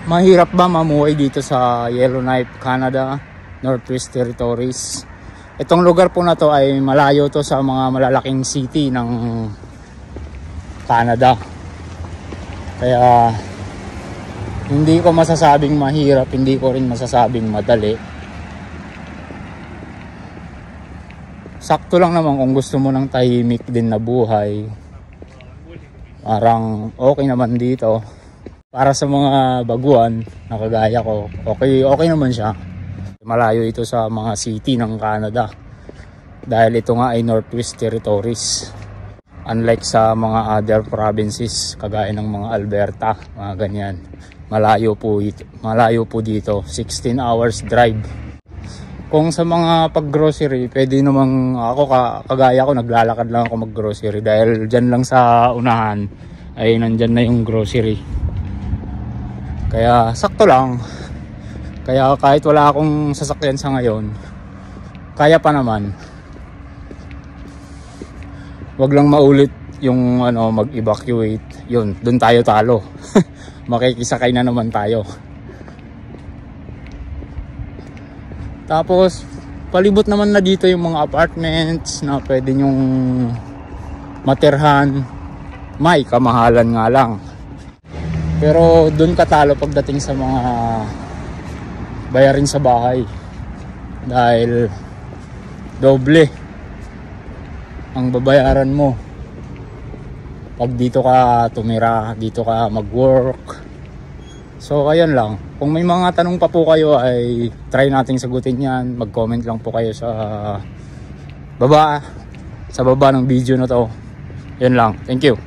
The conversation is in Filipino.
Mahirap ba mamuhay dito sa Yellowknife, Canada, Northwest Territories? Itong lugar po na to ay malayo to sa mga malalaking city ng Canada. Kaya hindi ko masasabing mahirap, hindi ko rin masasabing madali. Sakto lang naman kung gusto mo ng tahimik din na buhay. Parang okay naman dito. Para sa mga baguhan na kagaya ko, okay naman siya. Malayo ito sa mga city ng Canada. Dahil ito nga ay Northwest Territories. Unlike sa mga other provinces, kagaya ng mga Alberta, mga ganyan. Malayo po dito, 16 hours drive. Kung sa mga pag-grocery, pwede namang ako, kagaya ko, naglalakad lang ako mag-grocery. Dahil dyan lang sa unahan, ay nandyan na yung grocery. Kaya sakto lang. Kaya kahit wala akong sasakyan sa ngayon, kaya pa naman. Wag lang maulit yung mag-evacuate. Yun, dun tayo talo. Makikisakay na naman tayo. Tapos palibot naman na dito yung mga apartments na pwede nyong matirhan. May kamahalan nga lang. Pero dun katalo pagdating sa mga bayarin sa bahay. Dahil doble ang babayaran mo pag dito ka tumira, dito ka mag-work. So ayun lang. Kung may mga tanong pa po kayo ay try nating sagutin yan. Mag-comment lang po kayo sa baba ng video na to. Yun lang. Thank you.